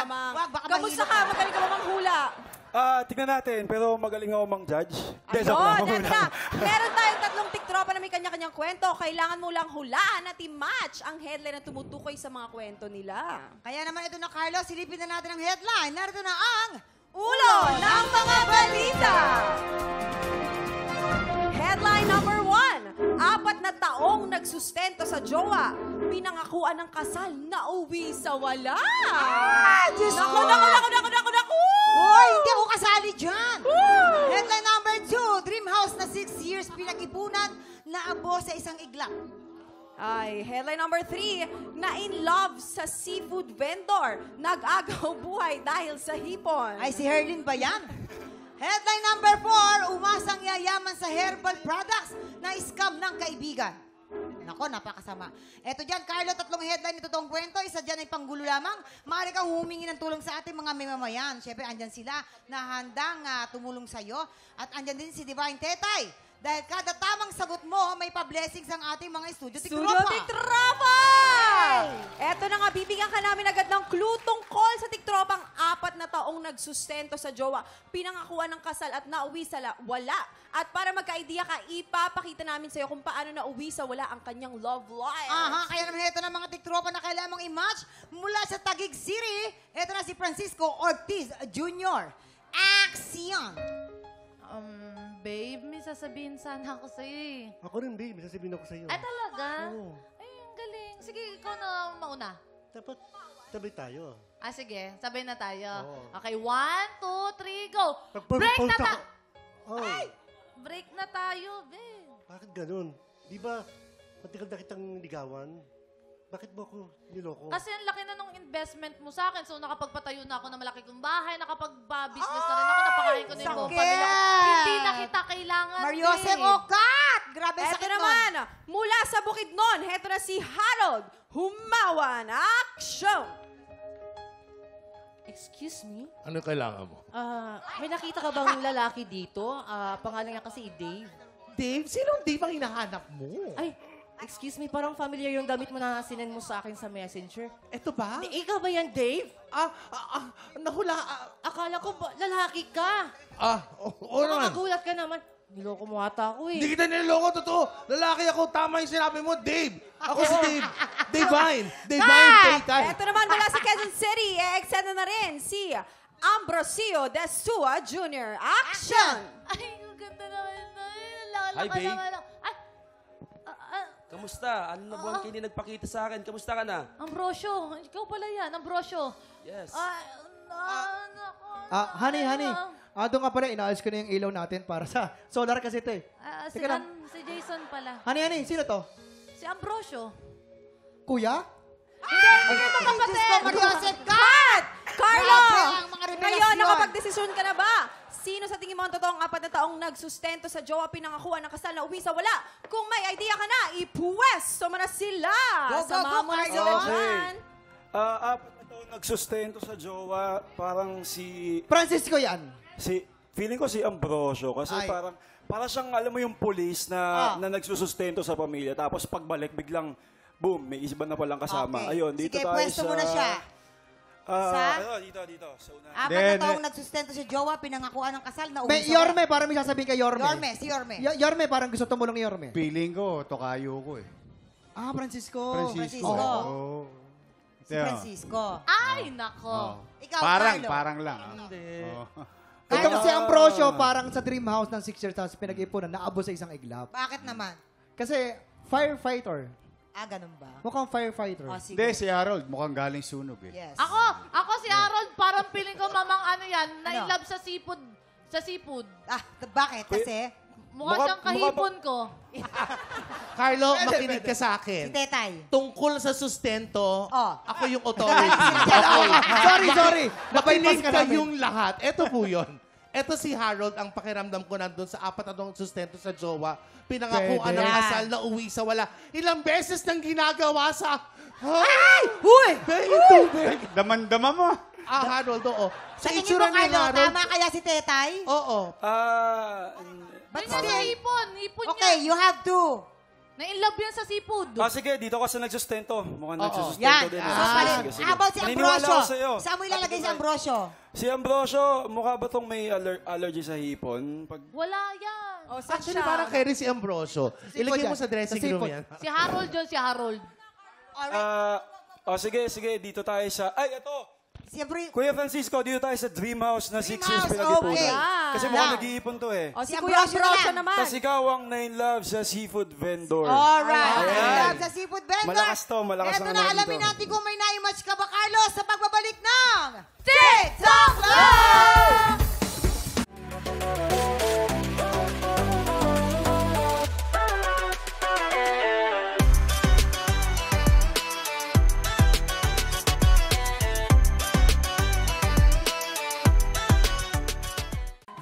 lamang. baka Kamusta ka? Magaling ka ba manghula? Tignan natin, pero magaling ako mang-judge. Ayun, eto na. Meron tayong tatlong tiktropa na may kanya-kanyang kwento. Kailangan mo lang hulaan at i-match ang headline na tumutukoy sa mga kwento nila. Kaya naman ito na, Carlos, silipin na natin ang headline. Narito na ang Ulo ng mga balita! Headline number 1. 4 na taong nagsustento sa jowa. Pinangakuan ng kasal na uwi sa wala. Diyos Naku, ko! naku! Hoy, hindi ako kasali dyan! Headline number 2. Dream house na 6 years pinag-ipunan na abo sa isang iglap. Ay, headline number 3. Na in love sa seafood vendor. Nag-agaw buhay dahil sa hipon. Ay, si Herlin ba yan? Headline number 4. Umasang yayaman sa herbal products na scam ng kaibigan. Nako, napakasama. Eto dyan, Carlo, tatlong headline nito tong kwento. Isa dyan ay panggulo lamang. Maaari kang humingi ng tulong sa ating mga mamamayan. Siyempre, andyan sila na handang tumulong sa'yo. At andyan din si Divine Tetay. Dahil kada tamang sagot mo, may pa-blessings ang ating mga studio tiktropa. Tiktropa! Eto na nga, bibigyan ka namin agad ng clue tungkol sa tiktropang 4 na taong nagsustento sa jowa. Pinangakuan ng kasal at nauwi sa wala. At para magka-idea ka, ipapakita namin sa'yo kung paano nauwi sa wala ang kanyang love life. Aha, kaya naman ito na mga tiktropa na kailangan mong i-match mula sa Taguig City. Ito na si Francisco Ortiz Jr. Action! Babe, may sasabihin sana ako sa'yo eh. Ako rin, babe. Sasabihin ako sa'yo. Ay, talaga? Oo. Ay, ang galing. Sige, ikaw na mauna. Dapat sabay tayo. Sige, sabay na tayo. Oo. Okay, 1, 2, 3, go! Pag-propose Break na ako. Oh, Ay! Break na tayo, babe. bakit ganun? Di ba, matigal na kitang ligawan? Bakit mo ako niloko? Kasi ang laki na nung investment mo sa akin. So, nakapagpatayo na ako ng malaki kong bahay, nakapag-business na rin ako, napakain ko na yung buong sakit! pamilya ko. Hindi na kita kailangan, Mariosep babe. Okat! Grabe Eto sakit nun. naman, mula sa Bukidnon, heto na si Harold Humawan. Action! Excuse me? Ano kailangan mo? May nakita ka bang lalaki dito? Pangalan niya kasi Dave. Dave? Sinong Dave ang hinahanap mo? Ay, excuse me, parang familiar yung damit mo na sinend mo sa akin sa messenger. Eto ba? Ikaw ba yan, Dave? Nahula. Akala ko ba, lalaki ka. Oo naman. Nakagulat ka naman. Niloko mo ata ako eh. Hindi kita niloloko, totoo. Lalaki ako, tama yung sinabi mo, Dave. Ako si Dave. Divine. Divine Taytay. Eto naman mula sa Quezon City, eksena na rin si Ambrosio de Sua Jr. Action! Ay, ang ganda naman. Hi, babe. Ay, Kamusta? Ano na buwan kayo nagpakita sa akin? Kamusta ka na? Ambrosio. Ikaw pala yan, Ambrosio. Yes. Honey. Doon ka pala, inaalis ko na yung ilaw natin para sa solar kasi ito eh. Si, Teka lang. si Jason pala. Honey, sino to? Si Ambrosio. Kuya? Hindi mga kapatid! Diyos ko, Mariosep Okat! Cut! Carlo! Grabe ang mga revelasyon. Ngayon, nakapag-desisyon ka na ba? Sino sa tingin mo ang totoong 4 na taong nagsustento sa jowa pinangakuan ng kasal na uwi sa wala? Kung may idea ka na, ipuwesto mo na sila! Go, Samahan mo na Carlo! sila dyan. 4 na taong nagsustento sa jowa, parang Francisco yan. feeling ko si Ambrosio kasi Ay. para siyang alam mo yung police na nagsusustento sa pamilya tapos pagbalik biglang boom, may iba na palang kasama. Okay. Ayun, dito Sige, tayo pwesto sa mo na siya. dito. So, 4 na taong nagsustento si jowa, pinangakuan ng kasal na uwi sa Yorme, parang may sasabihin kay Yorme. Si Yorme. Yorme, parang gusto tumulong ni Yorme. Feeling ko, tokayo ko eh. Francisco. Francisco. Oo. Si Francisco. Ay, nako. Ikaw, Carlo. Parang lang. Hindi. Ito kasi Ambrosio, parang sa dream house ng 6 years tapos pinag-ipunan, naabo sa isang iglap. Bakit naman? Kasi firefighter. Ganun ba? Mukhang firefighter. Sige. Hindi, si Harold, mukhang galing sunog eh. Yes. Ako si Harold, parang feeling ko mamang ano yan, Ano? na-inlove sa seafood. Sa seafood. Bakit? Kasi Mukha siyang kahipon ko. Carlo, makinig ka sa si akin. Tetay. Tungkol sa sustento, Oh. ako yung authority. Sorry. Makinig ka namin. kayong lahat. Ito po yun. Ito si Harold, ang pakiramdam ko nandun sa 4 na taong sustento sa jowa. Pinangakuan Pwede. ng kasal na uwi sa wala. Ilang beses nang ginagawa sa... Ay! Huy! Tubig! Daman-dama mo. Harold, oo. Sa tingin mo, Carlo, tama kaya si Tetay? Oo. But Hindi, still, hipon. Hipon okay, niya. you have to Na-inlove yan sa seafood. Sige, dito ka sa nagsustento. Mukhang Yan. nagsusustento din. So, how about si Naniniwala Ambrosio? ako sa'yo. Saan mo ilalagay si Ambrosio? Si Ambrosio, mukha ba tong may allergy sa hipon? Wala yan. O, saan Actually, siya? parang Kerry si Ambrosio. Ilagay mo sa dressing room sipot. yan. Si Harold yun, si Harold. Sige, dito tayo sa... Ay, ito! Siyempre, Kuya Francisco, dito tayo sa Dream House na 6 Dream years House, pinag-ipunan. okay. Kasi mukhang nag-iipon to eh. O, si Si Kuya Ambrosio Ambrosio na lang. naman. Tapos ikaw ang na-in-love sa seafood vendor. alright. Ayan. Love sa seafood vendor. Malakas to, malakas Eto ang na, ano alamin dito. natin kung may na-match ka ba, Carlos, sa pagbabalik ng TikTok Live!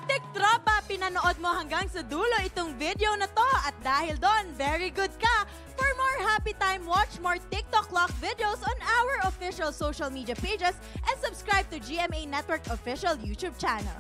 Tiktropa, pinanood mo hanggang sa dulo itong video na to at dahil doon, very good ka. For more happy time, watch more TikTok Clock videos on our official social media pages and subscribe to GMA Network official YouTube channel.